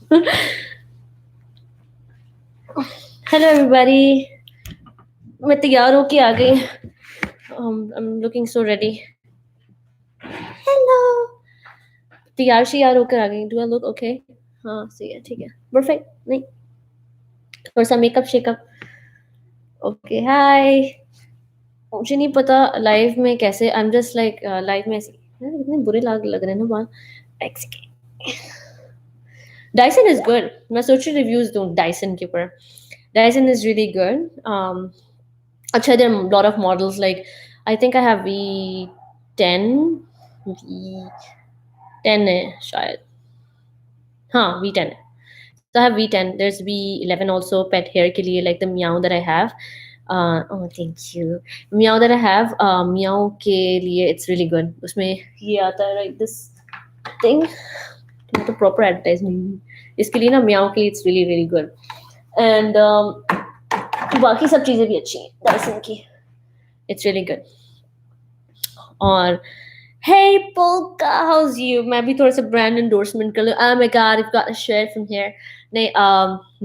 Hello everybody. मैं तैयार होके आ गई. I'm looking so ready. Hello. तैयार श्यार होकर आ गई. Do I look okay? हाँ सही है ठीक है. Perfect. नहीं थोड़ा सा मेकअप शेकअप. Okay hi. मुझे नहीं पता लाइव में कैसे. I'm just like लाइव में ऐसे यार कितने बुरे लग रहे हैं ना बाल. Dyson is good. मैं सोच रही रिव्यूज दूँ Dyson के ऊपर. Dyson is really good. Actually, there are a lot of models. Like, I think I have V10, V10 है शायद. हाँ V10 है. So I have V10. There's V11 also pet hair के लिए, like the meow that I have. Oh, thank you. Meow that I have, meow के लिए it's really good. उसमें ये आता है like this thing. तो proper advertisement. इसके लिए ना meow के लिए it's really really good. And बाकी सब चीजें भी अच्छी हैं Dyson की. It's really good. और hey Polka, how's you? मैं भी थोड़ा सा brand endorsement कर लूँ. Oh my god, I've got a shirt from here. नहीं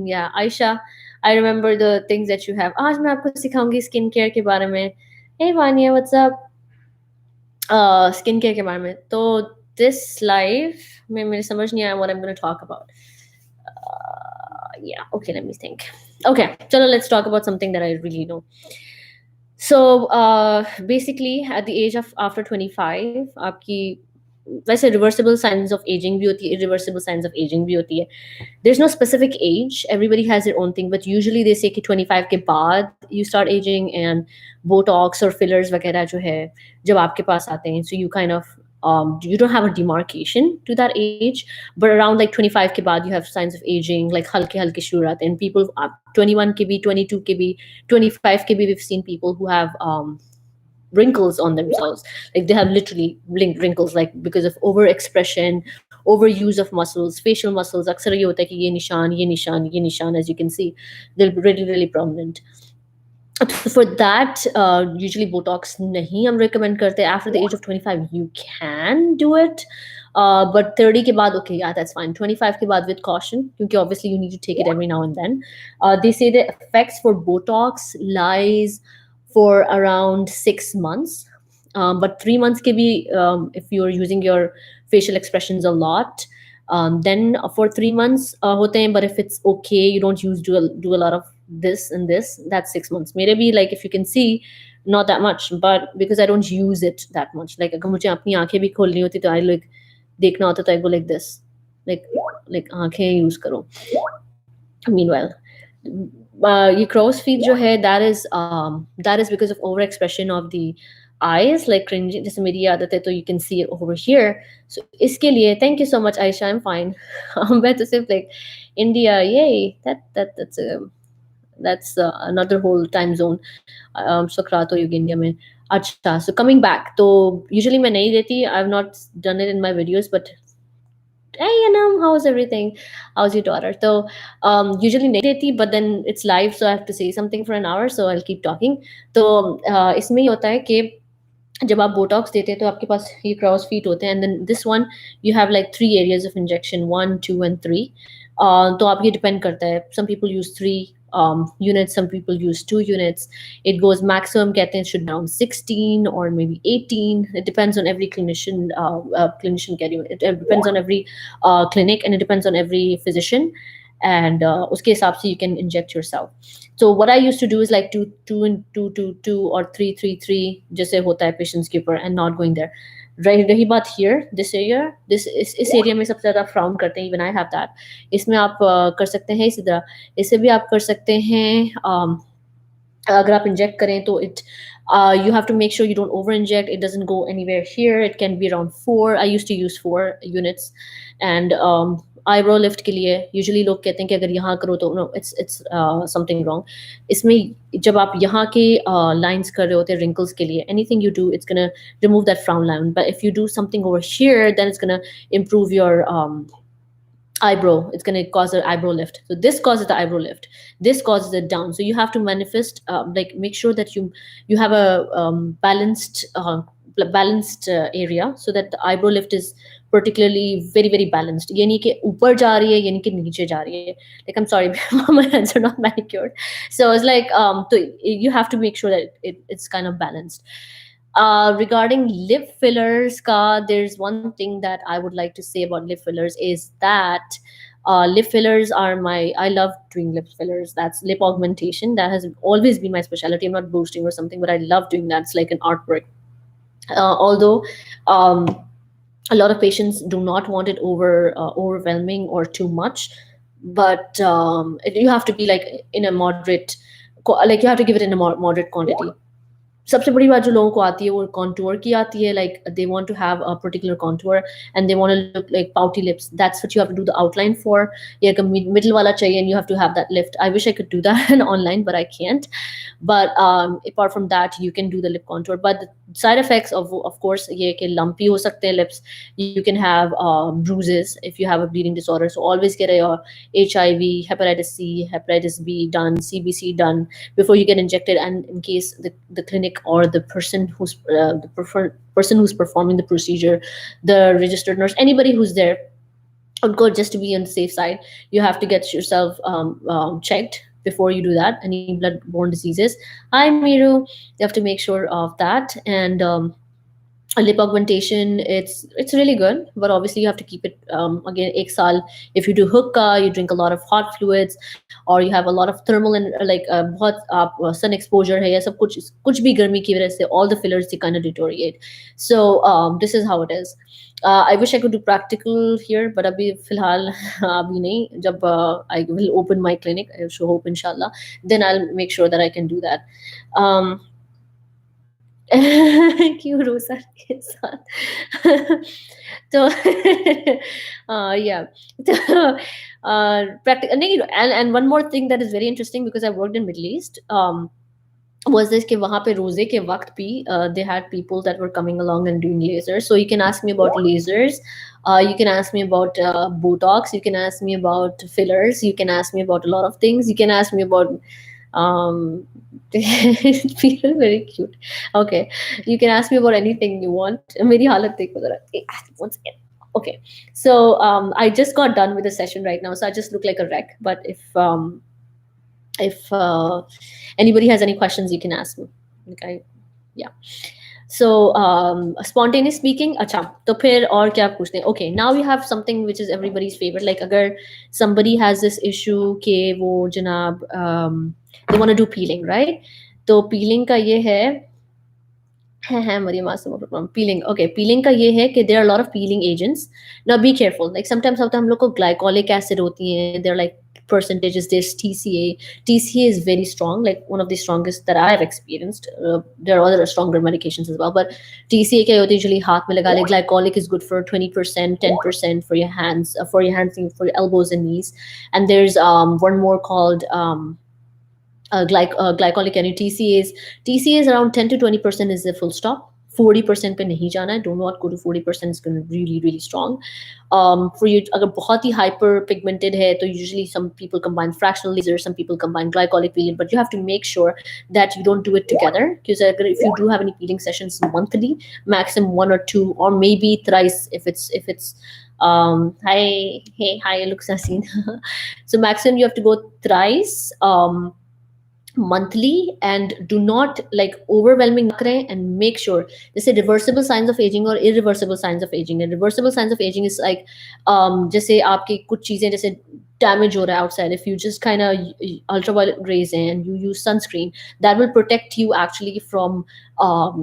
yeah Aisha, I remember the things that you have. आज मैं आपको सिखाऊंगी स्किन केयर के बारे में. Hey Vanya, what's up? Skin care के बारे में. तो this live में मेरे समझ नहीं आया what I'm going to talk about. Yeah, okay, let me think. Okay, chalo, let's talk about something that I really know. So basically at the age of after 25 आपकी वैसे reversible signs of aging भी होती है, irreversible signs of aging भी होती है. There's no specific age, everybody has their own thing, but usually they say कि 25 के बाद you start aging and botox और fillers वगैरह जो है जब आपके पास आते हैं, so you kind of you don't have a demarcation to that age, but around like 25 के बाद you have signs of aging, like हल्के हल्के शुरू आते हैं. People 21 के भी, 22 के भी, 25 के भी, we've seen people who have wrinkles on themselves, like they have literally wrinkles, like because of overexpression, overuse of muscles, facial muscles. अक्सर ये होता है कि ये निशान ये निशान ये निशान, as you can see, they're really really prominent. For that usually botox nahi hum recommend karte. After the age of 25 you can do it, but 30 ke baad okay, yeah, that's fine. 25 ke baad with caution, because obviously you need to take it every now and then. They say the effects for botox lies for around 6 months, but 3 months ke bhi, if you're using your facial expressions a lot, then for 3 months hote hain. But if it's okay, you don't do a lot of this and this, that's 6 months. Maybe like if you can see, not that much, but because I don't use it that much, like अगर मुझे अपनी आंखें भी खोलनी होती तो I like देखना होता तो I go like this, like आंखें use करो. Meanwhile ये crow's feet जो है, that is because of overexpression of the eyes, like cringing, जैसे मेरी आदत है तो you can see it over here. So इसके लिए thank you so much Aisha, I'm fine. मैं तो सिर्फ like India, yay, that's another whole time zone. Socrato Eugenia में. अच्छा, so coming back, तो usually मैं नहीं देती, I've not done it in my videos, but hey Anam, how's everything? How's your daughter? So usually नहीं देती, but then it's live, so I have to say something for an hour, so I'll keep talking. तो इसमें ये होता है कि जब आप बोटॉक्स देते हैं तो आपके पास ये क्रॉस फीट होते हैं, and then this one you have like 3 areas of injection, 1 2 and 3. तो आप ये डिपेंड करता है, some people use 3 units, some people use 2 units. It goes maximum कहते हैं should be around 16 or maybe 18. It depends on every clinician. It depends on every clinic, and it depends on every physician, and uske hisab se you can inject yourself. So what I used to do is like 2 or 3 जैसे होता है patients के ऊपर, and not going there. रही बात here, this area, इस area में सबसे ज़्यादा frown करते हैं. Even I have that. इसमें आप कर सकते हैं इसी तरह, इसे भी आप कर सकते हैं. अगर आप इंजेक्ट करें तो it you have to make sure you don't over inject. It doesn't go anywhere here. It can be around 4. I used to use 4 units. And eyebrow lift के लिए usually लोग कहते हैं कि अगर यहाँ करो तो no, it's something wrong. इसमें जब आप यहाँ के lines कर रहे होते हैं wrinkles के लिए, anything you do, it's gonna remove that frown line. But if you do something over here, then it's gonna improve your eyebrow. It's going to cause an eyebrow lift. So this causes the eyebrow lift, this causes it down. So you have to manifest, like make sure that you have a balanced balanced area, so that the eyebrow lift is particularly very very balanced. ये नहीं कि ऊपर जा रही है, ये नहीं कि नीचे जा रही है. Like, I'm sorry, my hands are not manicured. So it's like, so you have to make sure that it's kind of balanced. Regarding lip fillers, there's one thing that I would like to say about lip fillers is that lip fillers are my, I love doing lip fillers. That's lip augmentation. That has always been my specialty. I'm not boasting or something, but I love doing that. It's like an artwork. Although um, a lot of patients do not want it overwhelming or too much, but you have to be like in a moderate, like you have to give it in a moderate quantity. सबसे बड़ी बात जो लोगों को आती है वो contour की आती है, like they want to have a particular contour and they want to look like pouty lips. That's what you have to do the outline for. Yeah, middle wala chahiye and you have to have that lift. I wish I could do that online, but I can't. But apart from that, you can do the lip contour. But the side effects of course ये कि lumpy हो सकते हैं lips. You can have bruises if you have a bleeding disorder. So always get your HIV, hepatitis C, hepatitis B done, CBC done before you get injected. And in case the clinic or the person who's person who's performing the procedure, the registered nurse, anybody who's there, good, just to be on the safe side, you have to get yourself checked before you do that. Any blood-borne diseases. Hi, Miru. You have to make sure of that. And lip augmentation, it's really good, but obviously you have to keep it again ek saal. If you do hookah, you drink a lot of hot fluids, or you have a lot of thermal and like bahut sun exposure hai, sab kuch bhi garmi ki wajah se all the fillers they kind of deteriorate. So this is how it is. I wish I could do practical here, but abhi filhal abhi nahi. Jab I will open my clinic, I should hope inshallah, then I'll make sure that I can do that. um, क्यों रोसा के साथ तो yeah. तो practical नहीं, and one more thing that is very interesting, because I worked in Middle East, was this कि वहाँ पे रोजे के वक्त भी they had people that were coming along and doing lasers. So you can ask me about lasers, you can ask me about Botox, you can ask me about fillers, you can ask me about a lot of things, you can ask me about um people very cute. Okay, you can ask me about anything you want. मेरी हालत देखो जरा once again. Okay, so I just got done with the session right now, so I just look like a wreck. But if anybody has any questions, you can ask me. Okay, yeah. So spontaneous speaking, अच्छा तो फिर और क्या पूछते हैं? Okay, now we have something which is everybody's favorite. Like अगर somebody has this issue कि वो जनाब they want to do peeling, right? तो peeling का ये है Maria Massimo peeling. Okay, peeling का ये है कि there are a lot of peeling agents. Now be careful. Like sometimes हम लोग को glycolic acid होती हैं. They're like percentages. There's TCA. TCA is very strong, like one of the strongest that I've experienced. There are other stronger medications as well, but TCA क्या होती है usually हाथ में लगा ले. Glycolic is good for 20%, 10% for your hands, for your elbows and knees. And there's one more called glycolic and TCA is around 10 to 20% is the full stop. 40% पे नहीं जाना है. Do not go to 40%. It's going to be really really strong. For you, अगर बहुत ही hyper pigmented है, तो usually some people combine fractional laser, some people combine glycolic peeling, but you have to make sure that you don't do it together. Because if you do have any peeling sessions monthly, maximum 1 or 2 or maybe thrice if it's hi looks Nasin. So maximum you have to go thrice monthly, and do not like overwhelming and make sure they say reversible signs of aging or irreversible signs of aging. And reversible signs of aging is like जैसे आपकी कुछ चीजें जैसे damage हो रहा है outside, if you just kind of ultraviolet rays and you use sunscreen, that will protect you actually from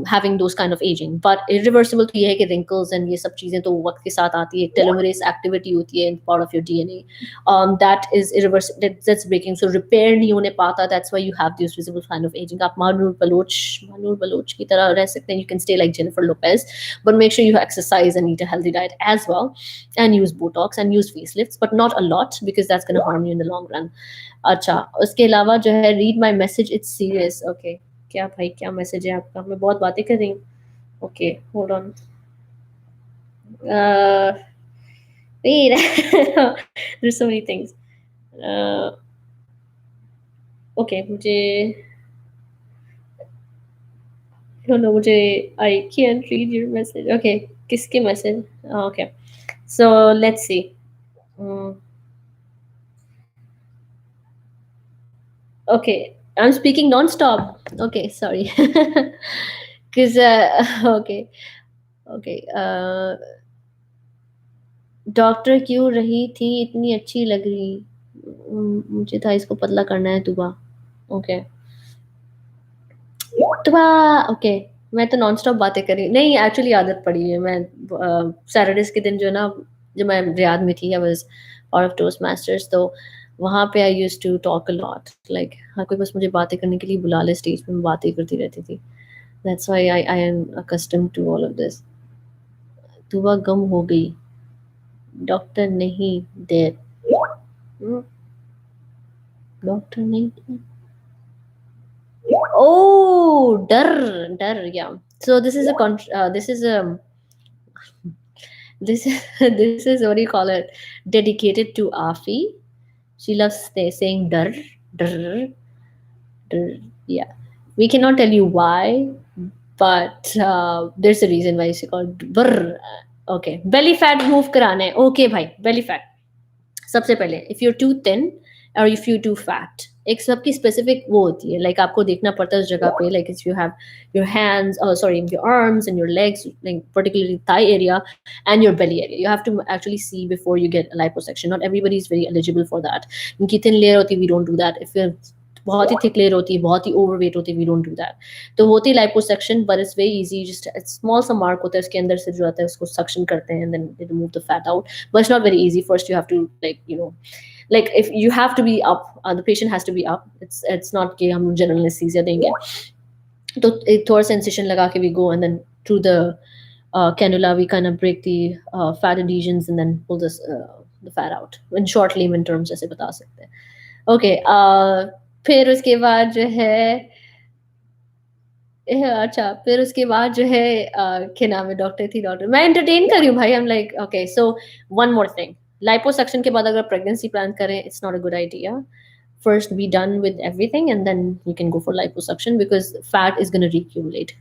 having those kind of aging. But irreversible तो ये है कि wrinkles and ये सब चीजें तो वक्त के साथ आती है. Telomerase activity होती है in part of your DNA. That is irreversible. That's breaking. So repair नहीं होने पाता. That's why you have this visible sign of aging. आप Manur Baloch की तरह रह सकते हैं. You can stay like Jennifer Lopez, but make sure you exercise and eat a healthy diet as well, and use Botox and use facelifts, but not a lot because that's going to harm you in the long run. अच्छा, उसके अलावा जो है read my message, it's serious. Okay, क्या भाई क्या message है आपका? मैं बहुत बातें कर रही हूँ. Okay, hold on. Wait. There's so many things. Okay, मुझे don't know, मुझे I can't read your message. Okay, किसके message? Okay, so let's see. Mm, okay, I'm speaking non-stop. Okay, sorry. Because okay, okay. Doctor क्यों रही थी इतनी अच्छी लग रही। मुझे था इसको पतला करना है दुबा। ओके दुबा। ओके मैं तो नॉन स्टॉप बातें करी नहीं, एक्चुअली आदत पड़ी है। मैं सैटरडेज के दिन जो है ना, जब मैं रियाद में थी, I was out of Toastmasters, तो वहाँ पे I use to talk a lot. Like हर कोई बस मुझे बातें करने के लिए बुला ले स्टेज पे, मैं बातें करती रहती थी। That's why I am accustomed to all of this. दुबा गम हो गई, डॉक्टर नहीं डेड। डॉक्टर नहीं। Oh, dar, dar, yeah. So this is a this is a this this is what do you call it? Dedicated to Afi. She loves saying dar, dar, dar. Yeah, we cannot tell you why, but there's a reason why she called brr. Okay, belly fat move कराना है. Okay, भाई, belly fat. सबसे पहले if you to thin और if you to fat, एक सबकी specific वो होती है। लाइक आपको देखना पड़ता है उस जगह पे। Like if you have your hands, sorry, your arms and your legs, like particularly thigh area and your belly area, you have to actually see before you get liposuction. Not everybody is very eligible for that. उनकी thin layer होती है, we don't do that. If बहुत ही thick layer होती है, बहुत ही overweight होती है, वी डोंट डू दैट। तो होती है liposuction, but it's very easy. Just small सा मार्क होता है उसके अंदर से जो आता है उसको सक्शन करते हैं, then they remove the fat out. But it's not very easy. First you have to like like if you have to be up, the patient has to be up. It's not कि हम general anesthesia देंगे। तो एक थोड़ा सा incision लगा के we go, and then through the cannula we kind of break the fat adhesions and then pull this the fat out in short layman terms, जैसे बता सकते हैं। okay, फिर उसके बाद जो है अच्छा, फिर उसके बाद जो है क्या नाम है, डॉक्टर थी, डॉक्टर मैं एंटरटेन कर रही हूँ भाई। I am like okay, so one more thing. Liposuction के बाद अगर प्रेगनेंसी प्लान करें, it's not a good idea. First be done with everything and then you can go for liposuction, because fat is going to recumulate.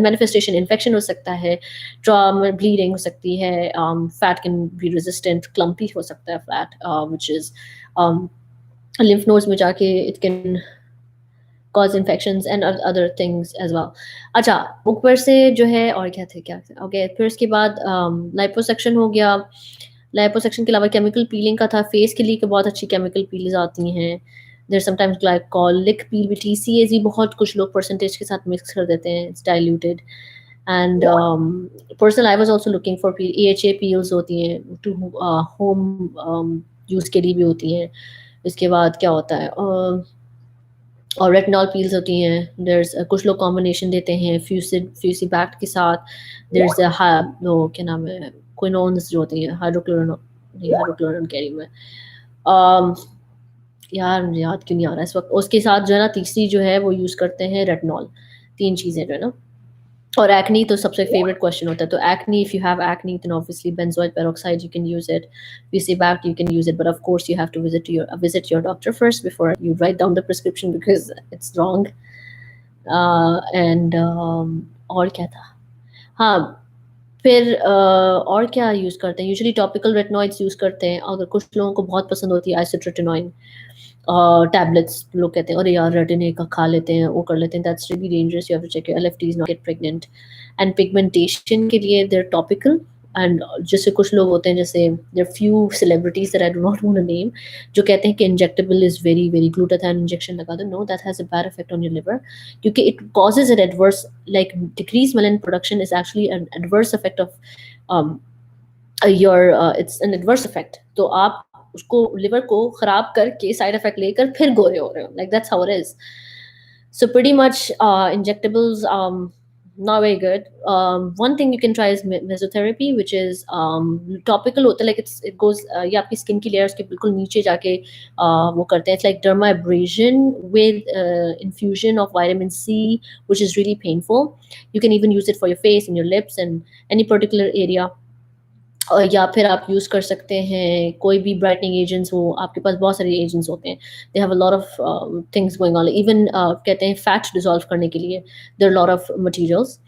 Manifestation infection हो सकता है, trauma bleeding हो सकती है, fat can be resistant, clumpy हो सकता है fat, which is um, lymph nodes में जाके it can cause infections and other things as well. अच्छा, ऊपर से जो है और क्या थे, क्या थे, ओके फिर उसके बाद लाइपोसक्शन हो गया। लाइपोसक्शन के अलावा केमिकल पीलिंग का था। फेस के लिए बहुत अच्छी केमिकल पील्स आती हैं। देर समटाइम्स ग्लाइकोलिक पील भी, TCAs भी बहुत कुछ लोग परसेंटेज के साथ मिक्स कर देते हैं, it's diluted. And personal I was also looking for peel. AHA peels होती हैं टू होम यूज़ के लिए भी होती हैं। इसके बाद क्या होता है, और रेटिनॉल पील्स होती हैं। देयर्स कुछ लोग कॉम्बिनेशन देते हैं फ्यूसिबैक्ट के साथ। देयर्स वो क्या नाम है, क्विनोन्स जो होती हैं, हाइड्रोक्लोरोन, नहीं हाइड्रोक्लोरोन कह रही हूँ मैं। um, यार मुझे याद क्यों नहीं आ रहा है इस वक्त। उसके साथ जो है ना, तीसरी जो है वो यूज़ करते हैं रेटिनॉल। तीन चीज़ें जो है ना। और एक्नी तो सबसे फेवरेट क्वेश्चन होता है। तो acne, if you have acne, then obviously benzoyl peroxide you can use it. If you say back, you can use it, but of course you have to visit your doctor first before you write down the prescription, because it's wrong. And और क्या था, हाँ फिर और क्या use करते हैं, usually topical retinoids use करते हैं। अगर कुछ लोगों को बहुत पसंद होती है आइसोट्रेटिनोइन टैबलेट्स, लोग कहते हैं अरे यार रेटिने का खा लेते हैं, वो कर लेते हैं, that's really dangerous, you have to check your LFTs, not get pregnant. And pigmentation के लिए देयर टॉपिकल। एंड जैसे कुछ लोग होते हैं, जैसे there few celebrities that I do not want to name, जो कहते हैं कि injectable is very very, glutathione injection लगा दो। No, that has a bad effect on your liver, क्योंकि it causes an adverse, like decrease melanin production is actually an adverse effect of your, it's an adverse effect. तो आप उसको liver को खराब करके side effect लेकर फिर गोरे हो रहे हो, like that's how it is. So pretty much injectables, not very good. One thing you can try is mesotherapy, which is topical होता है, like it goes ये आपकी skin की layers के बिल्कुल नीचे जाके वो करते हैं। It's like dermabrasion with infusion of vitamin C, which is really painful. You can even use it for your face and your lips and any particular area या फिर आप यूज़ कर सकते हैं कोई भी ब्राइटनिंग एजेंट्स हो, आपके पास बहुत सारे एजेंट्स होते हैं, they have a lot of things going on, even कहते हैं फैट डिसॉल्व करने के लिए there are lot of materials.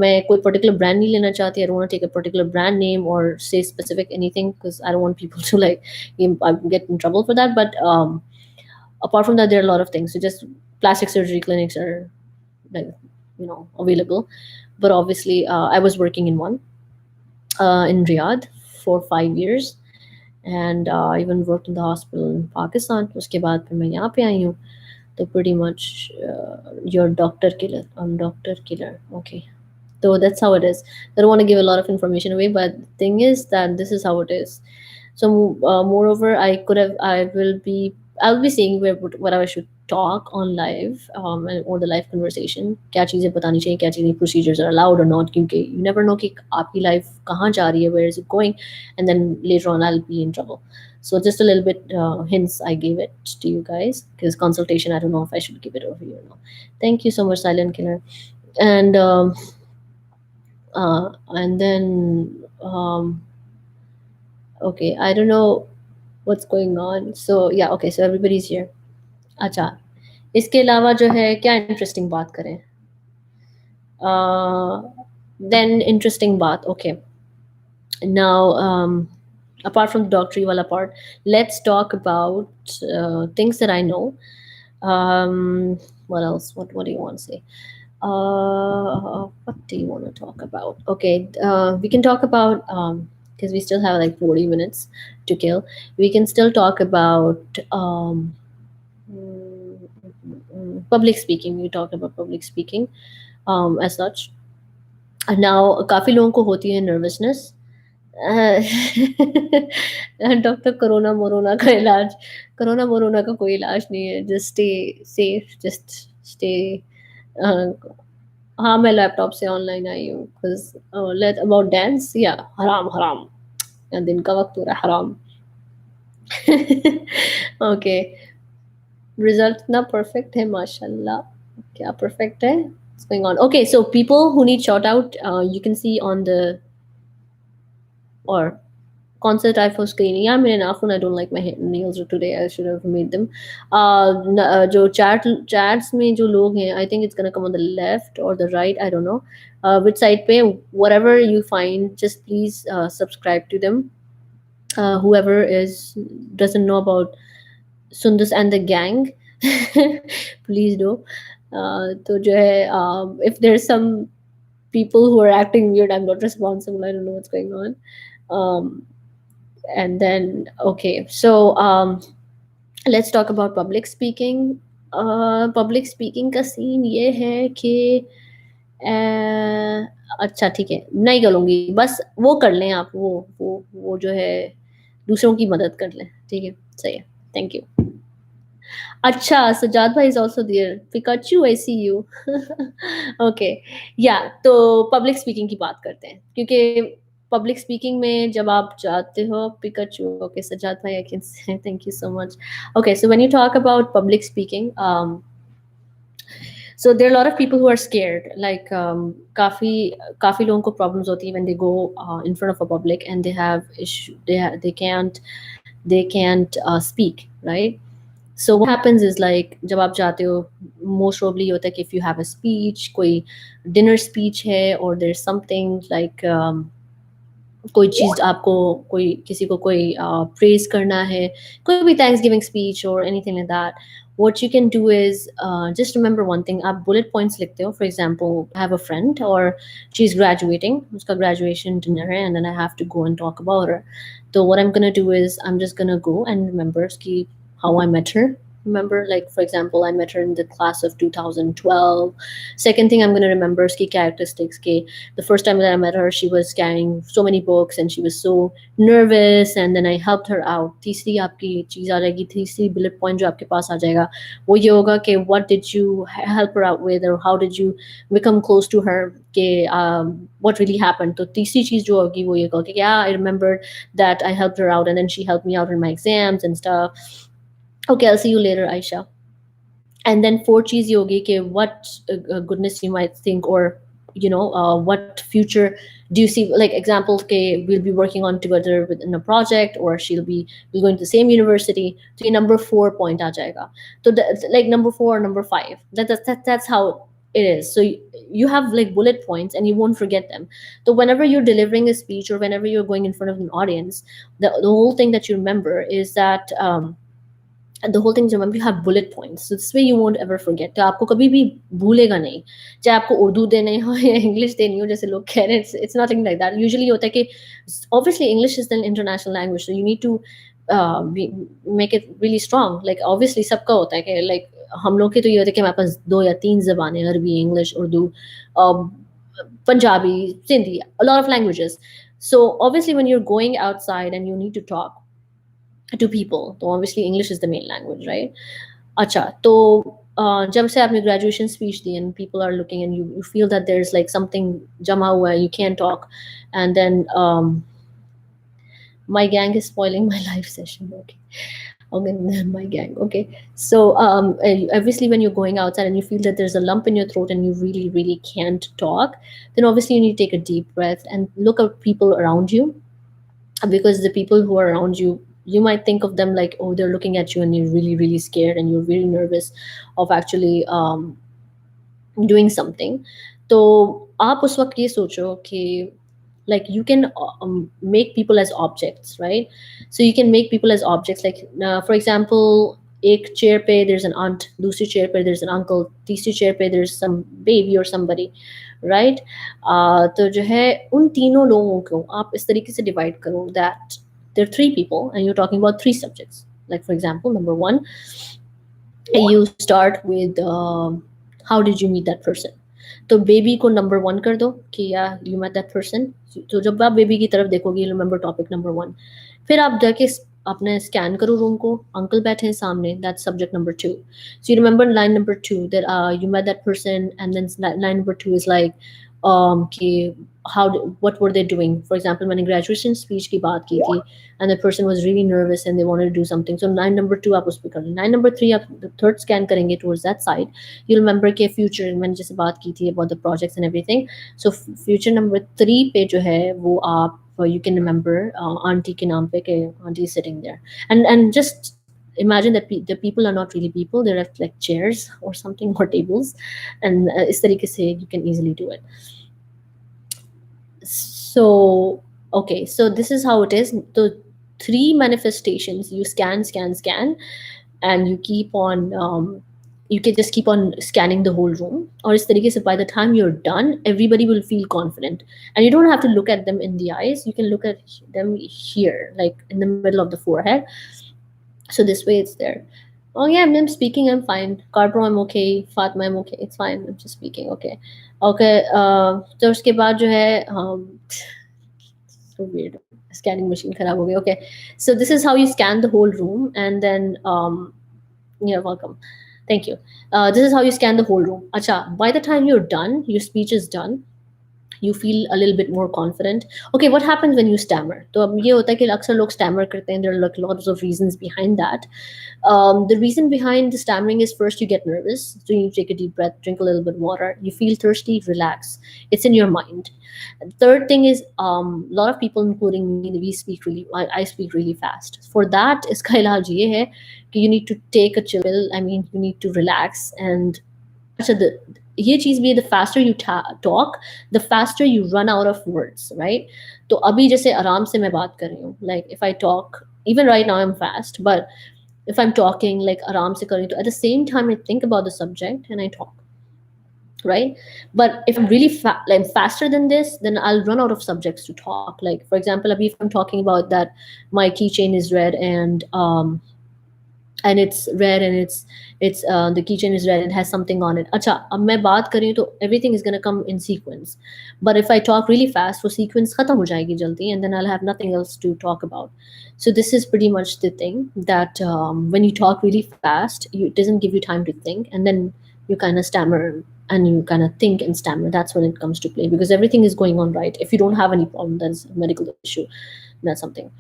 मैं कोई पर्टिकुलर ब्रांड नहीं लेना चाहती, I don't want to take a particular brand name और से specific anything because I don't want people to like get in trouble for that, but apart from that there are a lot of things. So just plastic surgery clinics are like, available. But obviously I was working in one in Riyadh for 5 years, and I even worked in the hospital in Pakistan. उसके बाद फिर मैं यहाँ पे आई हूँ, तो pretty much you're doctor killer, I'm doctor killer, okay. So that's how it is. I don't want to give a lot of information away, but the thing is that this is how it is. So moreover, I'll be saying what I should talk on live, or the live conversation. क्या चीज़ें बतानी चाहिए, क्या चीज़ें procedures are allowed or not, क्योंकि you never know कि आपकी life कहाँ जा रही है, where is it going, and then later on I'll be in trouble. So just a little bit hints I gave it to you guys, because consultation, I don't know if I should give it over here or not. Thank you so much, Silent Killer. And then okay, I don't know what's going on. So yeah, okay, so everybody's here. अच्छा, इसके अलावा जो है क्या interesting बात करें? Then interesting बात, okay. Now, apart from the doctory wala part, let's talk about things that I know. What else? What do you want to say? What do you want to talk about? Okay, we can talk about, because we still have like 40 minutes to kill. We can still talk about public speaking. We talked about public speaking as such. Now, काफ़ी लोगों को होती है nervousness. Doctor corona मोरोना का कोई इलाज नहीं है, just stay safe, just stay. हाँ, मैं लैपटॉप से ऑनलाइन आई हूँ, बिकॉज लेट अबाउट डांस, या हराम हराम, या दिन का वक्त हो रहा है हराम। ओके, रिजल्ट इतना परफेक्ट है माशाल्लाह, क्या परफेक्ट है, what's going on? Okay, so people who need shout out, you can see on the, or concert I for screening. Yeah, मेरे नाखून, I don't like my nails today, I should have made them. जो chats में जो लोग हैं, I think it's gonna come on the left or the right, I don't know which side पे, whatever you find, just please subscribe to them. Whoever is doesn't know about Sundus and the gang, please do. तो जो है, if there's some people who are acting weird, I'm not responsible, I don't know what's going on. And then, okay, so let's talk about public speaking. Public speaking का scene ये है कि अच्छा ठीक है, नहीं करूँगी, बस वो कर लें आप, वो जो है दूसरों की मदद कर लें, ठीक है, सही है, थैंक यू। अच्छा, सजाद भाई is also there, Pikachu I see you. Okay, या तो पब्लिक स्पीकिंग की बात करते हैं, क्योंकि पब्लिक स्पीकिंग में जब आप जाते हो, पिकाचू, ओके, सजाद भाई I can say thank you so much. Okay, so when you talk about public speaking, so there are a lot of people who are scared, like काफी लोगों को problems होती है when they go in front of a public and they have issue, they can't speak, right? So what happens is, like जब आप जाते हो, most probably होता है कि if you have a speech, कोई dinner speech है, or there's something like कोई चीज़ आपको, कोई किसी को कोई प्रेज करना है, कोई भी थैंक्स गिविंग स्पीच और anything like that, what you can do is just remember one thing. आप bullet points लिखते हो, for example, I have a friend or she's graduating, उसका graduation dinner है, and then I have to go and talk about her. So what I'm gonna do is I'm just gonna go and remember कि how I met her. Remember, like for example, I met her in the class of 2012. Second thing I'm going to remember is ki characteristics ke the first time that I met her, she was carrying so many books and she was so nervous, and then I helped her out. तीसरी आपकी चीज़ आ जाएगी, तीसरी bullet point जो आपके पास आ जाएगा, वो ये होगा कि what did you help her out with, or how did you become close to her, कि what really happened. तो तीसरी चीज़ जो होगी वो ये होगा कि yeah, I remembered that I helped her out and then she helped me out in my exams and stuff. Okay, I'll see you later, Aisha. And then fourth cheese yogi ke what goodness you might think, or what future Do you see, like, examples, okay, we'll be working on together within a project, or we're going to the same university, so your number 4 point aa jayega. So like number 4 or number 5, that's how it is. So you have like bullet points and you won't forget them. So whenever you're delivering a speech or whenever you're going in front of an audience, the whole thing that you remember is that and the whole thing is, remember, you have bullet points, so this way you won't ever forget. तो आपको कभी भी भूलेगा नहीं, चाहे आपको उर्दू देने हो या इंग्लिश देनी हो, जैसे लोग कह रहे हैं, it's nothing like that. Usually होता है कि obviously English is an international language, so you need to make it really strong. Like obviously सबका होता है कि like हम लोग के तो ये होता है कि हमारे पास 2 या 3 ज़बानें, अरबी, English, Urdu, Punjabi, Sindhi, a lot of languages. So obviously when you're going outside and you need to talk to people, तो obviously English is the main language, right? अच्छा, तो जब से आपने graduation speech the and people are looking and you feel that there's like something जमा हुआ है, you can't talk, and then my gang is spoiling my live session. Okay. Okay, my gang. Okay. So obviously when you're going outside and you feel that there's a lump in your throat and you really, really can't talk, then obviously you need to take a deep breath and look at people around you, because the people who are around you, you might think of them like, oh, they're looking at you and you're really, really scared and you're really nervous of actually doing something. तो आप उस वक्त ये सोचो कि like you can make people as objects, right? So you can make people as objects, like for example, एक chair पे there's an aunt, दूसरी chair पे there's an uncle, तीसरी chair पे there's some baby or somebody, right? तो जो है उन तीनों लोगों को आप इस तरीके से divide करो that there are 3 people and you're talking about 3 subjects. Like for example, number 1, you start with how did you meet that person. तो बेबी को नंबर 1 कर दो कि या यू मेट दैट पर्सन. तो जब आप बेबी की तरफ देखोगे, रिमेंबर टॉपिक नंबर 1. फिर आप जाके अपने स्कैन करो रूम को, अंकल बैठे हैं सामने, that's subject number 2. So you remember line number 2 that you met that person, and then line number 2 is like कि what were they doing. For example, मैंने graduation speech की बात की थी and the person was really nervous and they wanted to do something, so line number 2 आप उस पर कर लो. line number 3 आप the third scan करेंगे towards that side. You'll remember कि future, मैंने जैसे बात की थी about the projects and everything. So future number 3 पे जो है वो आप you can remember auntie के नाम पे कि auntie is sitting there, and just imagine that the people are not really people, they're like chairs or something, or tables, and इस तरीके से you can easily do it. So okay, so this is how it is. The 3 manifestations, you scan, and you keep on you can just keep on scanning the whole room, or is तरीके से by the time you're done, everybody will feel confident, and you don't have to look at them in the eyes, you can look at them here, like in the middle of the forehead. So this way it's there. Oh yeah, I'm speaking, I'm fine. Carbro, I'm okay. Fatma, I'm okay. It's fine. I'm just speaking. Okay. Okay. तो उसके बाद जो है so weird. Scanning machine खराब हो गई. Okay. So this is how you scan the whole room, and then you're welcome. Thank you. This is how you scan the whole room. Acha, by the time you're done, your speech is done, you feel a little bit more confident. Okay, what happens when you stammer? तो अब ये होता है कि अक्सर लोग stammer करते हैं. There are like lots of reasons behind that. The reason behind the stammering is, first, you get nervous, so you take a deep breath, drink a little bit of water. You feel thirsty, relax. It's in your mind. And third thing is, a lot of people, including me, we speak really. I speak really fast. For that, इसका इलाज ये है कि you need to take a chill pill. I mean, you need to relax and. अच्छा, ये चीज़ भी, the faster you talk, the faster you run out of words, right? तो अभी जैसे आराम से मैं बात कर रही हूँ, like if I talk, even right now I'm fast, but if I'm talking like आराम से कर रही हूँ, तो at the same time I think about the subject and I talk, right? But if I'm really like faster than this, then I'll run out of subjects to talk. Like for example, if I'm talking about that my keychain is red and it's red and it's the keychain is red, it has something on it. अच्छा, अब मैं बात कर रही हूँ तो everything is gonna come in sequence. But if I talk really fast, वो sequence खत्म हो जाएगी जल्दी, and then I'll have nothing else to talk about. So this is pretty much the thing, that when you talk really fast, it doesn't give you time to think, and then you kind of stammer and you kind of think and stammer. That's when it comes to play, because everything is going on right. If you don't have any problem, that's a medical issue. That's something.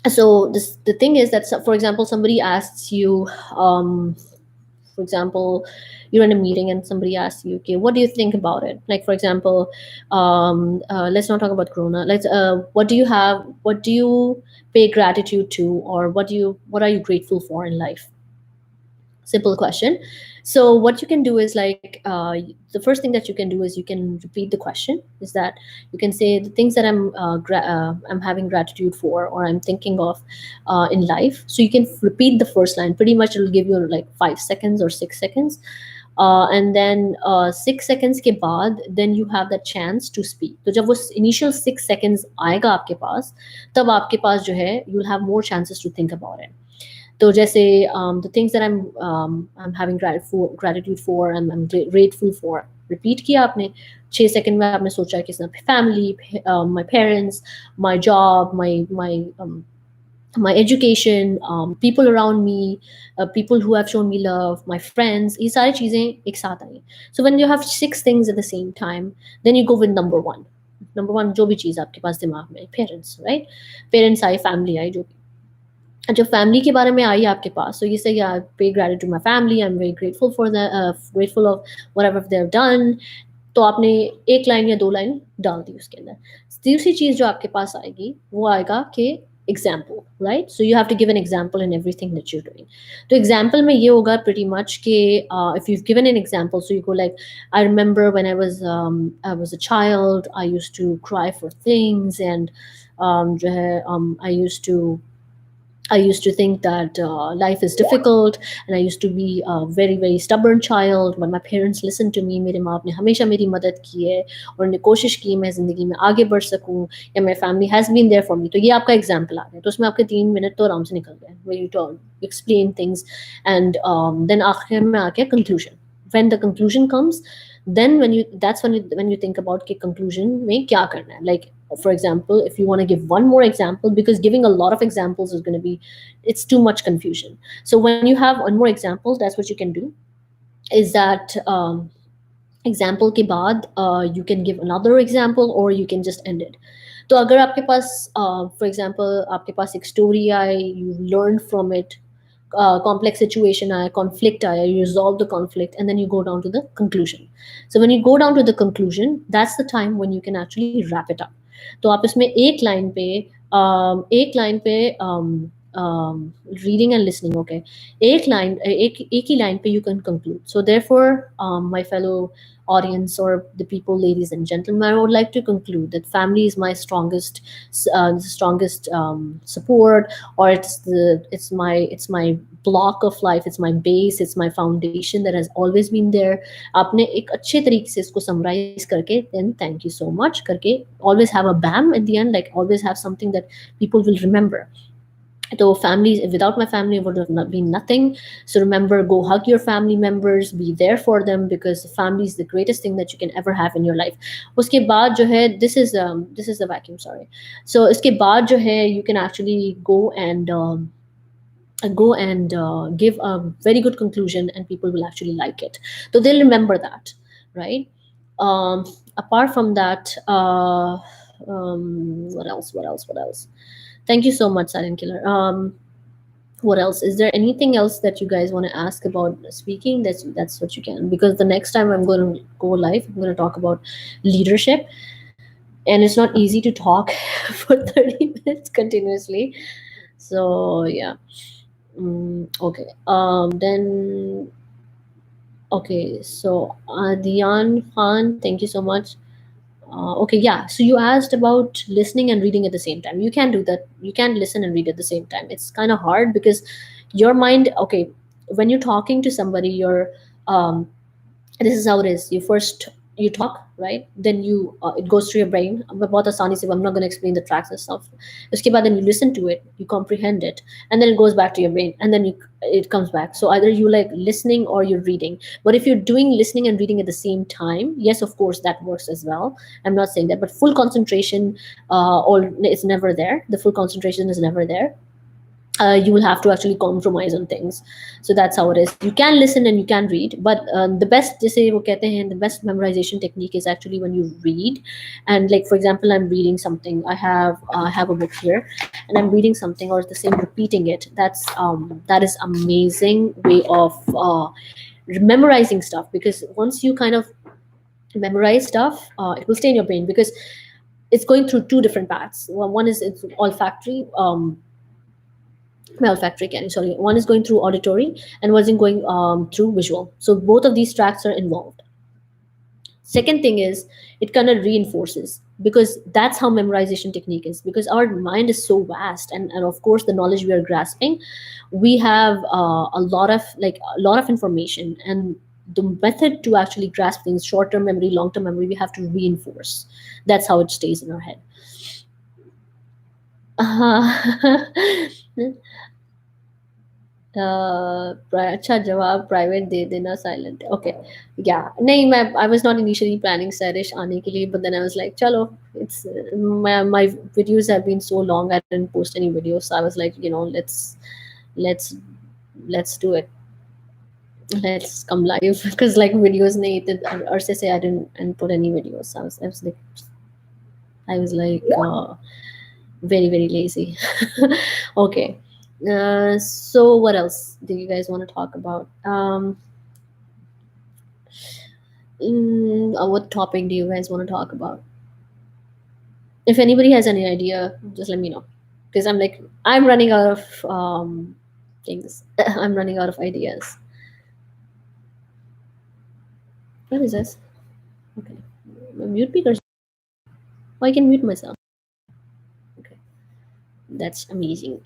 So the thing is that, for example, somebody asks you For example, you're in a meeting and somebody asks you, okay, what do you think about it? Like, for example, let's not talk about corona. Let's what do you pay gratitude to, or what are you grateful for in life? Simple question. So what you can do is like, the first thing that you can do is you can repeat the question. Is that you can say the things that I'm having gratitude for, or I'm thinking of in life. So you can repeat the first line. Pretty much it'll give you like 5 seconds or 6 seconds. And then 6 seconds के बाद then you have the chance to speak. तो जब वो initial 6 seconds आएगा आपके पास, तब आपके पास जो है you'll have more chances to think about it. तो जैसे the things that I'm having gratitude for, I'm grateful for, repeat किया आपने. 6 सेकंड में आपने सोचा कि family, my parents, my job, my education, people around me, people who have shown me love, my friends, ये सारी चीज़ें एक साथ आई. So when you have 6 things at the same time, then you go with number one. Number one जो भी चीज़ आपके पास दिमाग में, parents, right? Parents आई, family आई, जो जब फैमिली के बारे में आई आपके पास, so you say, yeah, I pay gratitude to my family, I'm very grateful for the grateful of whatever they've done. तो आपने एक लाइन या 2 लाइन डाल दी उसके अंदर. दूसरी चीज जो आपके पास आएगी वो आएगा कि example, right? So you have to give an example in everything that you're doing. तो example में ये होगा pretty much कि if you've given an example, so you go like, I remember when I was a child, I used to cry for things, and जो है, I used to think that life is difficult, and I used to be a very very stubborn child, but my parents listened to me. मेरे माँ बाप ने हमेशा मेरी मदद की है, और उन्होंने कोशिश की मैं ज़िंदगी में आगे बढ़ सकूँ, या my family has been there for me. तो ये आपका example आ गया. तो उसमें आपके 3 मिनट तो आराम से निकल गए, where you talk, explain things, and then आखिर में आके conclusion. When the conclusion comes, then when you think about कि conclusion में क्या करना है. Like, for example, if you want to give one more example, because giving a lot of examples is going to be, it's too much confusion. So when you have one more example, that's what you can do. Is that example के बाद you can give another example, or you can just end it. तो अगर आपके पास for example आपके पास एक story I, you learned from it, complex situation आया, conflict आया, you resolve the conflict, and then you go down to the conclusion. So when you go down to the conclusion, that's the time when you can actually wrap it up. तो आप इसमें एक line पे reading and listening, okay, एक ही line पे you can conclude. So therefore, my fellow audience, or the people, ladies and gentlemen, I would like to conclude that family is my strongest support, or it's my block of life, it's my base, it's my foundation that has always been there. आपने एक अच्छे तरीके से इसको summarize करके, then thank you so much करके, always have a bam at the end, like always have something that people will remember. So families, without my family, would have not been nothing. So remember, go hug your family members, be there for them, because family is the greatest thing that you can ever have in your life. उसके बाद जो है, this is the vacuum, sorry. So इसके बाद जो है, you can actually go and give a very good conclusion, and people will actually like it. So they'll remember that, right? Apart from that, what else? Thank you so much, Silent Killer. What else? Is there anything else that you guys want to ask about speaking? That's what you can, because the next time I'm going to go live, I'm going to talk about leadership, and it's not easy to talk for 30 minutes continuously. So yeah. Okay. Then okay. So Dian Khan, thank you so much. Okay, yeah. So you asked about listening and reading at the same time. You can do that. You can listen and read at the same time. It's kind of hard because your mind. Okay, when you're talking to somebody, um, this is how it is. You talk, right, then it goes through your brain. बहुत आसानी से, I'm not going to explain the tracks and stuff. उसके बाद then you listen to it, you comprehend it, and then it goes back to your brain, and then it comes back. So either you like listening or you're reading. But if you're doing listening and reading at the same time, yes, of course that works as well. I'm not saying that, but full concentration, or it's never there. The full concentration is never there. you will have to actually compromise on things. So that's how it is. You can listen and you can read, but the best, जैसे वो कहते हैं, the best memorization technique is actually when you read. And like, for example, I'm reading something, I have a book here, and I'm reading something, or the same repeating it. That is amazing way of memorizing stuff, because once you kind of memorize stuff, it will stay in your brain, because it's going through two different paths. One is it's olfactory, olfactory candy, sorry. One is going through auditory, and one is going through visual. So both of these tracks are involved. Second thing is, it kind of reinforces, because that's how memorization technique is, because our mind is so vast, and of course the knowledge we are grasping, we have a lot of information, and the method to actually grasp things, short term memory, long term memory, we have to reinforce. That's how it stays in our head. अच्छा जवाब private दे देना silent okay या नहीं मैं I was not initially planning सैरिश आने के लिए but then I was like चलो it's my videos have been so long I didn't post any videos so I was like let's let's do it let's come live because like videos nahi the arse se I didn't put any videos so I was like very very lazy. Okay, so what else do you guys want to talk about? What topic do you guys want to talk about? If anybody has any idea, just let me know, because I'm running out of things. I'm running out of ideas. What is this? Okay, mute speakers. Oh, I can mute myself. Okay, that's amazing.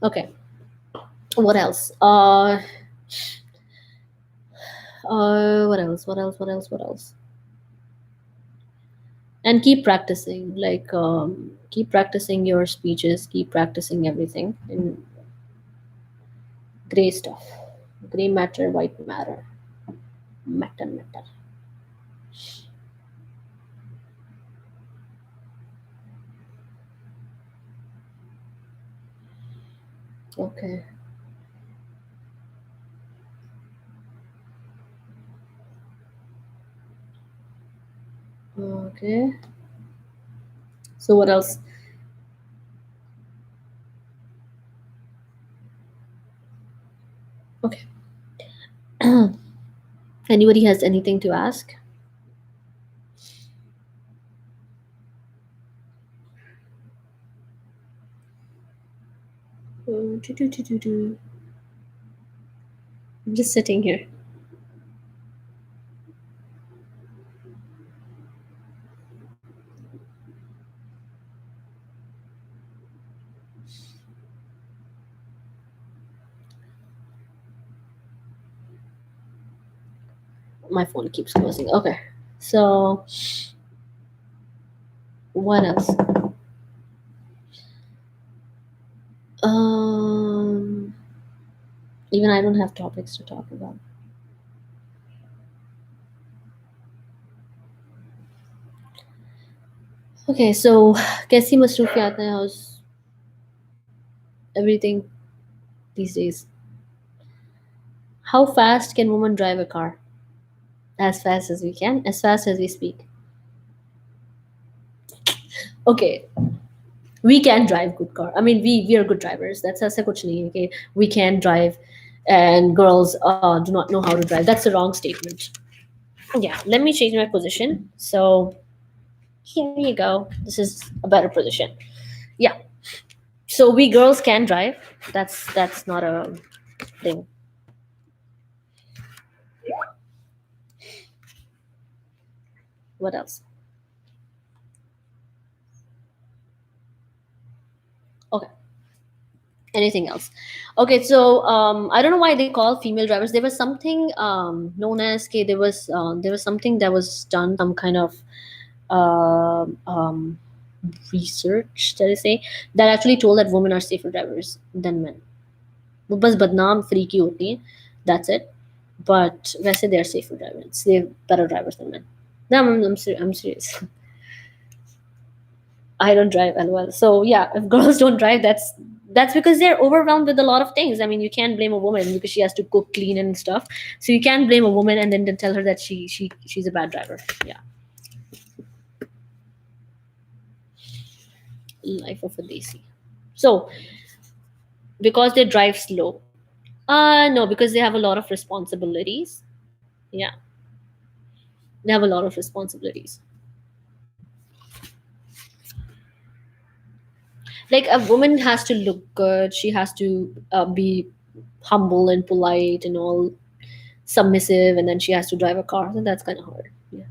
Okay, what else? What else? What else? What else? What else? And keep practicing. Like, keep practicing your speeches. Keep practicing everything. And gray stuff, gray matter, white matter, matter. Okay. Okay. So what else? Okay. Anybody has anything to ask? Do. I'm just sitting here. My phone keeps closing. Okay. So what else? Um, Even I don't have topics to talk about. Okay, so कैसी मसरूफियात हैं how's everything these days? How fast can women drive a car? As fast as we can, as fast as we speak. Okay, we can drive good car. I mean, we are good drivers. That's ऐसा कुछ नहीं है कि we can drive, and girls do not know how to drive. That's a wrong statement. Yeah, let me change my position. So here you go. This is a better position. Yeah. So we girls can drive. That's not a thing. What else? Okay. Anything else? Okay, so I don't know why they call female drivers. There was something known as there was something that was done, some kind of research that I say, that actually told that women are safer drivers than men. वो बस बदनाम free की होती हैं. That's it. But वैसे they are safer drivers. They're better drivers than men. No, I'm serious. I don't drive as well. So yeah, if girls don't drive, That's because they're overwhelmed with a lot of things. I mean, you can't blame a woman because she has to cook, clean, and stuff. So you can't blame a woman and then tell her that she's a bad driver. Yeah, life of a desi. So because they drive slow. No, because they have a lot of responsibilities. Yeah, they have a lot of responsibilities. Like a woman has to look good. She has to be humble and polite and all submissive, and then she has to drive a car. So that's kind of hard. Yeah.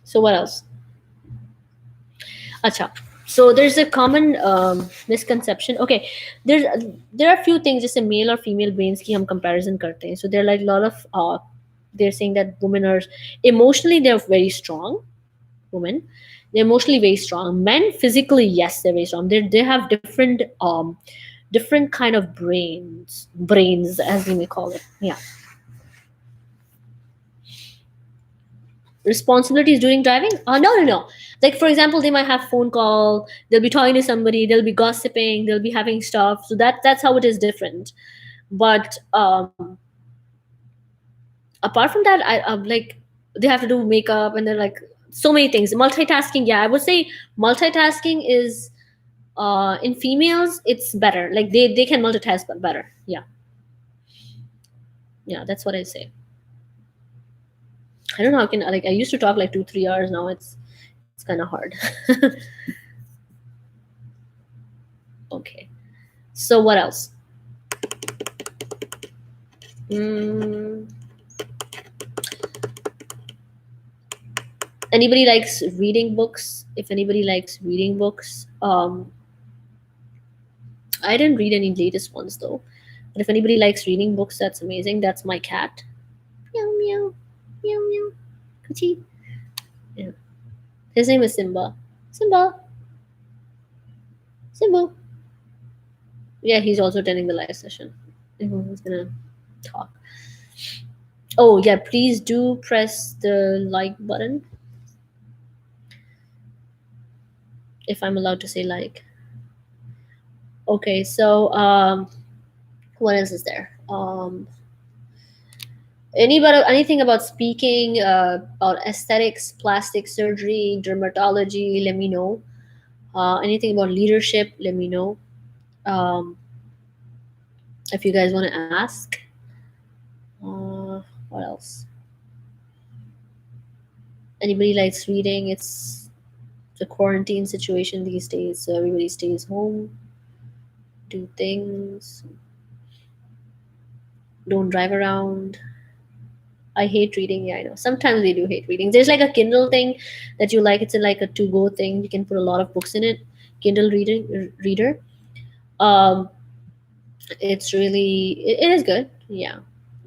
So what else? Acha. So there's a common misconception. Okay, there's there are a few things just a male or female brains ki hum comparison karte hain. So there are like a lot of they're saying that women are emotionally they're very strong. Women, they're emotionally very strong. Men physically, yes, they're very strong. They have different kind of brains as we may call it. Yeah, responsibilities during driving? No. Like for example, they might have phone call. They'll be talking to somebody. They'll be gossiping. They'll be having stuff. So that's how it is different. But apart from that, I'm like they have to do makeup and they're like so many things. Multitasking. Yeah, I would say multitasking is in females it's better. Like they can multitask better. Yeah, yeah. That's what I say. I don't know how can like I used to talk like 2 3 hours. Now it's kind of hard. Okay. So what else? Mm, anybody likes reading books? If anybody likes reading books, I didn't read any latest ones though. But if anybody likes reading books, that's amazing. That's my cat. Meow meow meow meow. Kuchi. Yeah. His name is Simba. Simba. Simba. Yeah, he's also attending the live session. He's gonna talk. Oh yeah, please do press the like button if I'm allowed to say like. Okay, so what else is there? Anything about speaking, about aesthetics, plastic surgery, dermatology? Let me know. Anything about leadership? Let me know. Um, if you guys want to ask. What else? Anybody likes reading? It's the quarantine situation these days, so everybody stays home, do things, don't drive around. I hate reading. Yeah, I know. Sometimes we do hate reading. There's like a Kindle thing that you like. It's like a to-go thing. You can put a lot of books in it. Kindle reader. Um, it's really it is good. Yeah,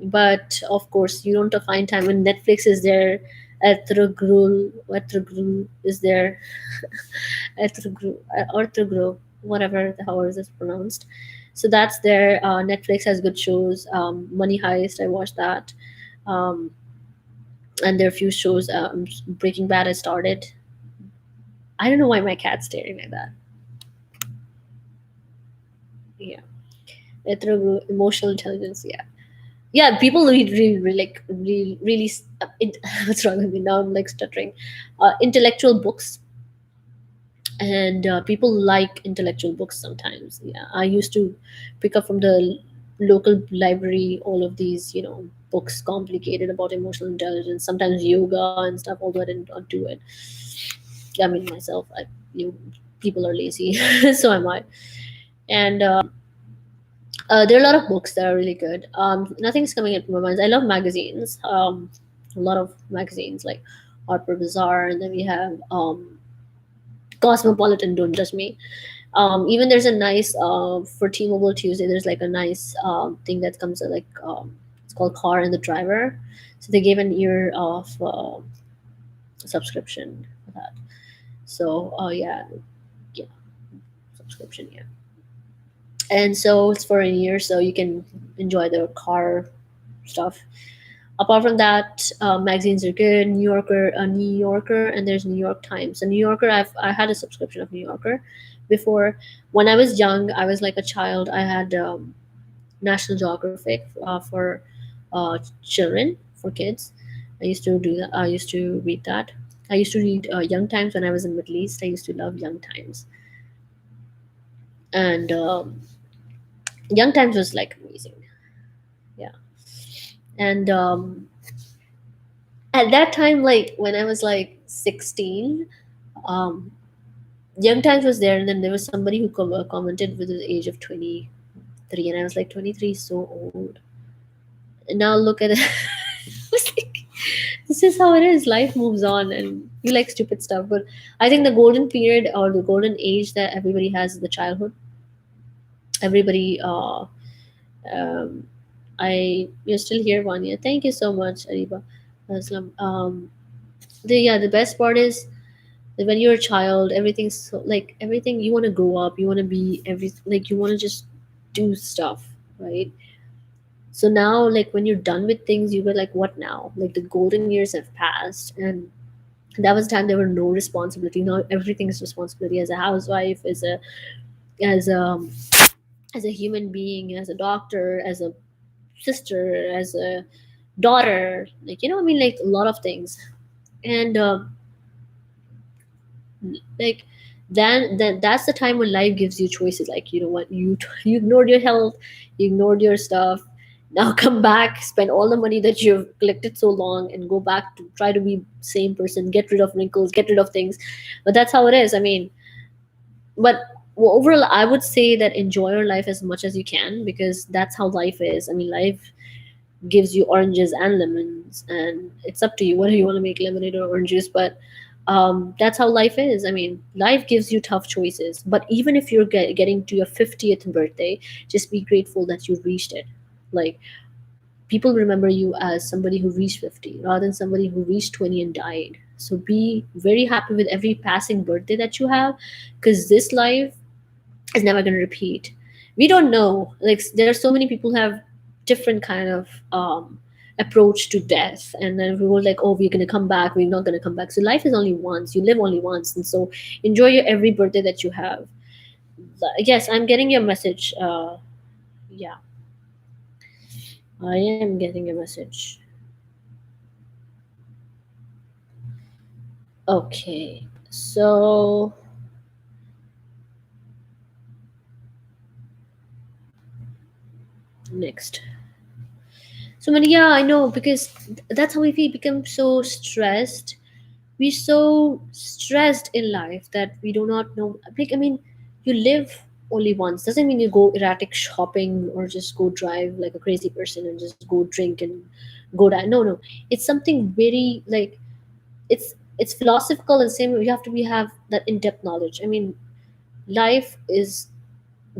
but of course you don't find time when Netflix is there. Ertugrul is there. Ertugrul, whatever the how is this pronounced. So that's there. Netflix has good shows. Money Heist, I watched that. Um, and there are a few shows. Breaking Bad has started. I don't know why my cat's staring like that. Yeah, emotional intelligence. Yeah, yeah. People read like really. What's wrong with me now? I'm like stuttering. Intellectual books, and people like intellectual books sometimes. Yeah, I used to pick up from the local library all of these, books complicated about emotional intelligence. Sometimes yoga and stuff. Although I didn't not do it. I mean, myself, you people are lazy, so am I. And there are a lot of books that are really good. Nothing's coming into my mind. I love magazines. A lot of magazines like Harper Bazaar, and then we have Cosmopolitan. Don't judge me. Even there's a nice for T-Mobile Tuesday. There's like a nice thing that comes like it's called Car and the Driver. So they gave an year of subscription for that. So yeah, yeah, subscription, yeah. And so it's for a year, so you can enjoy the car stuff. Apart from that, magazines are good. New Yorker, and there's New York Times. And New Yorker, I had a subscription of New Yorker before. When I was young, I was like a child. I had National Geographic for children, for kids. I used to do that. I used to read that. I used to read Young Times when I was in Middle East. I used to love Young Times, and Young Times was like amazing. Yeah, and at that time, like when I was like 16, um, Young Times was there, and then there was somebody who commented with the age of 23, and I was like, 23 is so old. And now look at it. I was like, this is how it is. Life moves on, and you like stupid stuff. But I think the golden period or the golden age that everybody has is the childhood. Everybody, um, you're still here, Vanya. Thank you so much, Ariba. Aslam. The best part is that when you're a child, everything's so, like everything you want to grow up, you want to be every like you want to just do stuff, right? So now, like when you're done with things, you go like, what now? Like the golden years have passed, and that was the time there were no responsibility. Now everything is responsibility as a housewife, as a as a human being, as a doctor, as a sister, as a daughter. Like I mean, like a lot of things. And like then that's the time when life gives you choices. Like you know what, you ignored your health, you ignored your stuff. Now come back, spend all the money that you've collected so long, and go back to try to be same person, get rid of wrinkles, get rid of things. But that's how it is. I mean, but overall I would say that enjoy your life as much as you can, because that's how life is. I mean, life gives you oranges and lemons, and it's up to you whether you want to make lemonade or orange juice. But that's how life is. I mean, life gives you tough choices, but even if you're getting to your 50th birthday, just be grateful that you reached it. Like, people remember you as somebody who reached 50 rather than somebody who reached 20 and died. So be very happy with every passing birthday that you have, because this life is never going to repeat. We don't know. Like there are so many people who have different kind of approach to death, and then we were like, oh, we're going to come back, we're not going to come back. So life is only once, you live only once, and so enjoy your every birthday that you have. Yes, I'm getting your message. Yeah, I am getting your message. Okay, so next. So many, yeah, I know, because that's how we become so stressed. We're so stressed in life that we do not know. Like, I mean, you live only once. Doesn't mean you go erratic shopping or just go drive like a crazy person and just go drink and go down. No, no. It's something very like it's philosophical, and same you have to be have that in-depth knowledge. I mean, life is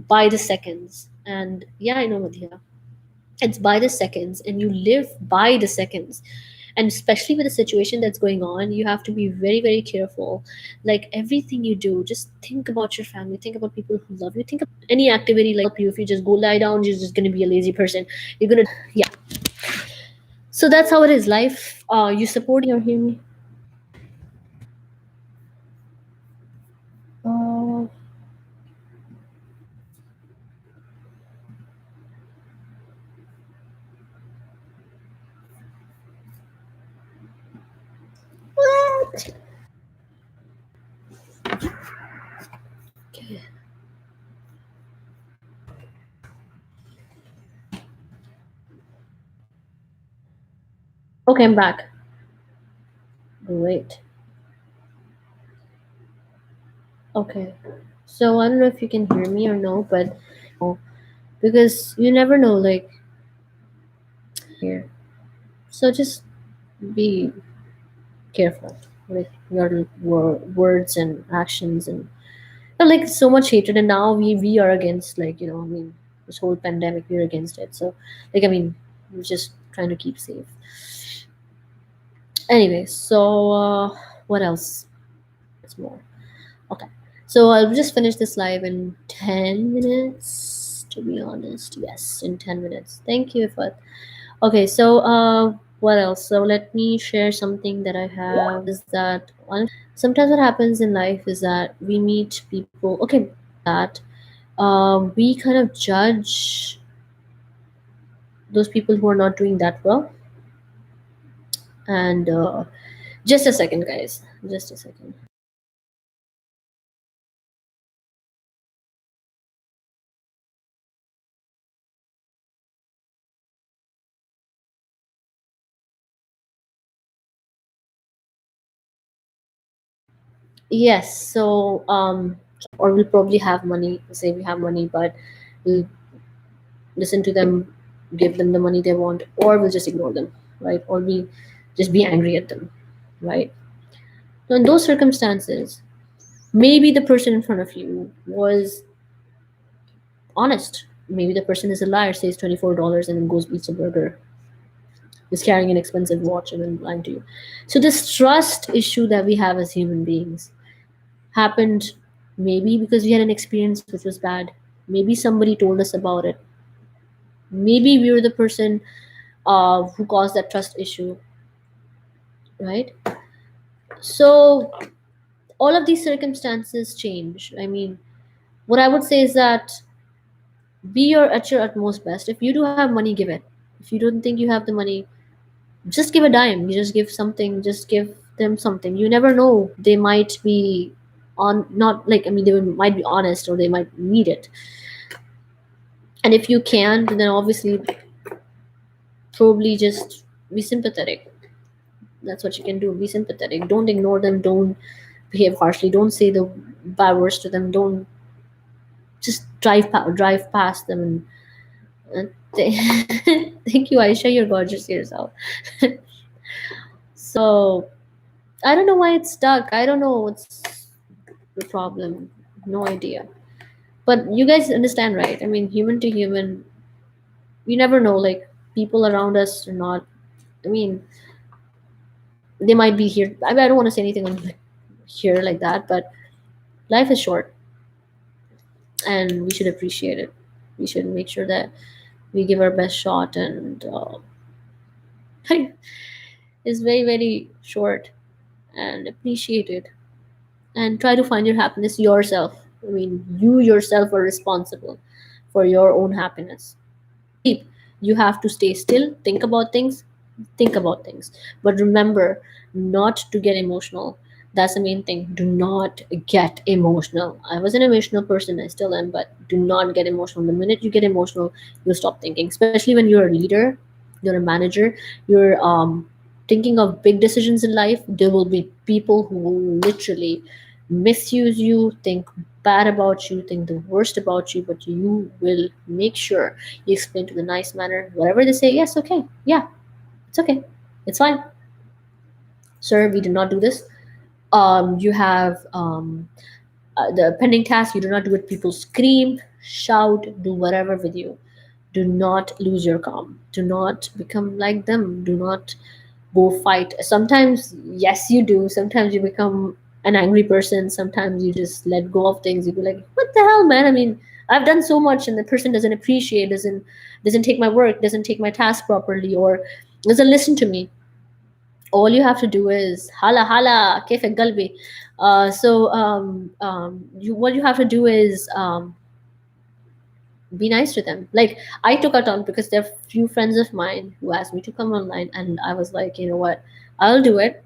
by the seconds. And yeah, I know, Madhya, it's by the seconds, and you live by the seconds. And especially with the situation that's going on, you have to be very, very careful. Like everything you do, just think about your family, think about people who love you, think about any activity like you. If you just go lie down, you're just going to be a lazy person. You're going to yeah. So that's how it is. Life, you supporting or hear me? uh, okay. Okay, I'm back. Great. Okay, so I don't know if you can hear me or no, but because you never know, like here. So just be careful with your words and actions, and like so much hatred. And now we are against, like I mean, this whole pandemic, we're against it. So like I mean, we're just trying to keep safe. Anyway, so what else? It's more. Okay, so I'll just finish this live in 10 minutes, to be honest. Yes, in 10 minutes. Thank you for. Okay, so What else? So let me share something that I have is that sometimes what happens in life is that we meet people, okay, that we kind of judge those people who are not doing that well. And just a second, guys. Just a second. Yes. So, or we'll probably have money. Say we have money, but we'll listen to them, give them the money they want, or we'll just ignore them, right? Or we just be angry at them, right? So in those circumstances, maybe the person in front of you was honest. Maybe the person is a liar, says $24 and then goes eats a burger, is carrying an expensive watch and then lying to you. So this trust issue that we have as human beings happened maybe because we had an experience which was bad. Maybe somebody told us about it. Maybe we were the person who caused that trust issue, right? So all of these circumstances change. I mean, what I would say is that be your at your utmost best. If you do have money, give it. If you don't think you have the money, just give a dime. You just give something. Just give them something. You never know. They might be on not like I mean they might be honest or they might need it. And if you can't, then obviously probably just be sympathetic. That's what you can do. Be sympathetic. Don't ignore them. Don't behave harshly. Don't say the bad words to them. Don't just drive past them and thank you, Aisha. You're gorgeous yourself. So I don't know why it's stuck. I don't know what's the problem. No idea. But you guys understand, right? I mean, human to human, we never know. Like people around us are not. I mean, they might be here. I mean, I don't want to say anything on here like that, but life is short, and we should appreciate it. We should make sure that we give our best shot, and it's very very short, and appreciate it. And try to find your happiness yourself. I mean, you yourself are responsible for your own happiness. You have to stay still, think about things. But remember not to get emotional. That's the main thing. Do not get emotional. I was an emotional person, I still am, but do not get emotional. The minute you get emotional, you'll stop thinking, especially when you're a leader, you're a manager, you're thinking of big decisions in life. There will be people who will literally misuse you, think bad about you, think the worst about you, but you will make sure you explain to the nice manner. Whatever they say, yes, okay, yeah, it's okay, it's fine, sir. We did not do this. You have the pending task. You do not do it. People scream, shout, do whatever with you. Do not lose your calm. Do not become like them. Do not go fight. Sometimes, yes, you do. Sometimes you become an angry person. Sometimes you just let go of things. You be like, what the hell, man? I mean, I've done so much, and the person doesn't appreciate, doesn't take my work, doesn't take my task properly, or doesn't listen to me. All you have to do is hala hala كيف قلبي. You what you have to do is be nice to them. Like I took a turn because there are few friends of mine who asked me to come online, and I was like, you know what, I'll do it.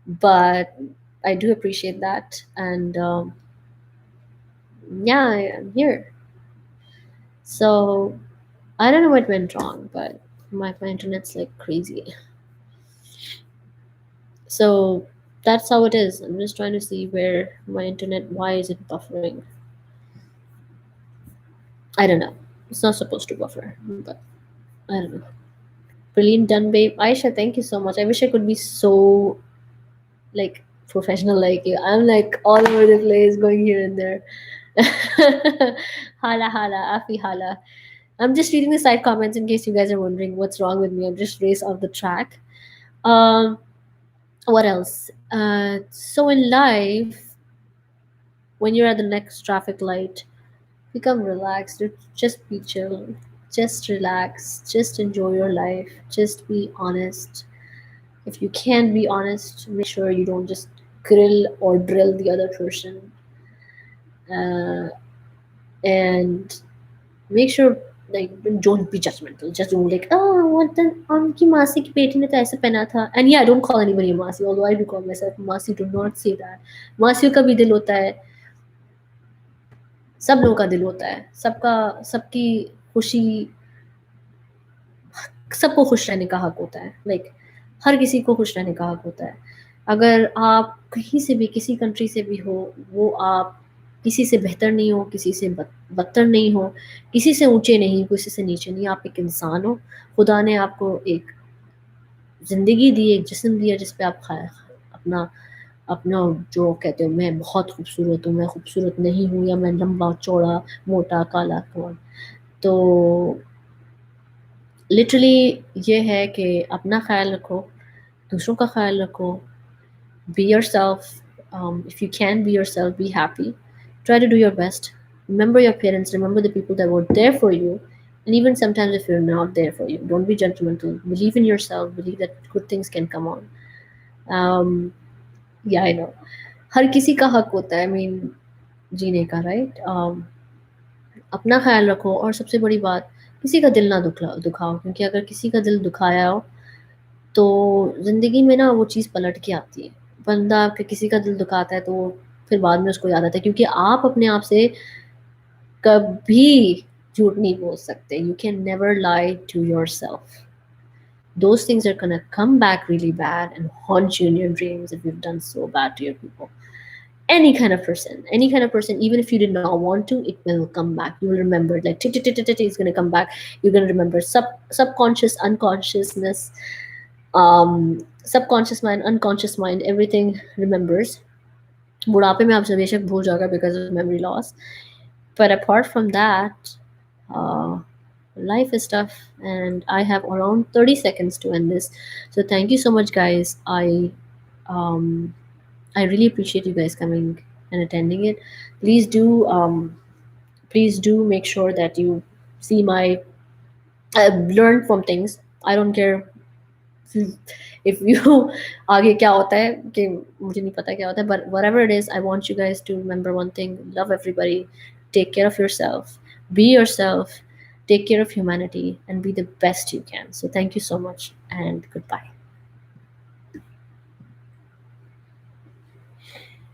But I do appreciate that, and yeah, I'm here. So I don't know what went wrong, but my internet's like crazy. So that's how it is. I'm just trying to see where my internet. Why is it buffering? I don't know. It's not supposed to buffer, but I don't know. Brilliant done, babe. Aisha, thank you so much. I wish I could be so like professional like you. I'm like all over the place, going here and there. Hala hala, afi hala. I'm just reading the side comments in case you guys are wondering what's wrong with me. I'm just race off the track. Um, what else? So in life, when you're at the next traffic light, become relaxed. Just be chill. Just relax, just enjoy your life, just be honest. If you can't be honest, make sure you don't just grill or drill the other person. uh, and make sure, like, don't be judgmental. Just don't like, oh, what the उनकी मासी की बेटी ने तो ऐसे पहना था. And yeah, I don't call anybody a masi, although I do call myself a masi. Do not say that. मासियों का भी दिल होता है, सब लोगों का दिल होता है, सबका, सबकी खुशी, सबको खुश रहने का हक होता है. लाइक हर किसी को खुश रहने का हक होता है. अगर आप कहीं से भी, किसी कंट्री से भी हो, वो आप किसी से बेहतर नहीं हो, किसी से बदतर नहीं हो, किसी से ऊंचे नहीं, किसी से नीचे नहीं. आप एक इंसान हो. खुदा ने आपको एक ज़िंदगी दी, एक जिस्म दिया जिस पे आप अपना अपना जो कहते हो, मैं बहुत खूबसूरत हूँ, मैं खूबसूरत नहीं हूँ, या मैं लंबा चौड़ा मोटा काला कौन. तो लिटरली ये है कि अपना ख्याल रखो, दूसरों का ख्याल रखो. Be yourself. If you can be yourself, be happy. Try to do your best. Remember your parents, remember the people that were there for you. And even sometimes if you're not there for you, don't be judgmental. Believe in yourself, believe that good things can come on. um, yeah, I know, हर किसी का हक होता है, I mean, जीने का, right? अपना ख्याल रखो, और सबसे बड़ी बात, किसी का दिल ना दुखाओ, क्योंकि अगर किसी का दिल दुखाया हो, तो ज़िंदगी में ना वो चीज़ पलट के आती है. बंदा आपके किसी का दिल दुखाता है, तो फिर बाद में उसको याद आता है, क्योंकि आप अपने आप से कभी झूठ नहीं बोल सकते. You can never lie to yourself. Those things are gonna come back really bad and haunt you in your dreams if you've done so bad to your people. Any kind of person, any kind of person, even if you did not want to, it will come back. You will remember it, like it's going to come back. You're going to remember subconscious, unconsciousness, subconscious mind, unconscious mind, everything remembers. बुढ़ापे में आपसे बेशक भूल जाएगा because of memory loss. But apart from that, uh, life is tough, and I have around 30 seconds to end this. So thank you so much, guys. Um, I really appreciate you guys coming and attending it. Please do, please do make sure that you see my, learn from things. I don't care if you आगे क्या होता है, कि मुझे नहीं पता क्या होता है, but whatever it is, I want you guys to remember one thing: love everybody, take care of yourself, be yourself, take care of humanity, and be the best you can. So thank you so much, and goodbye.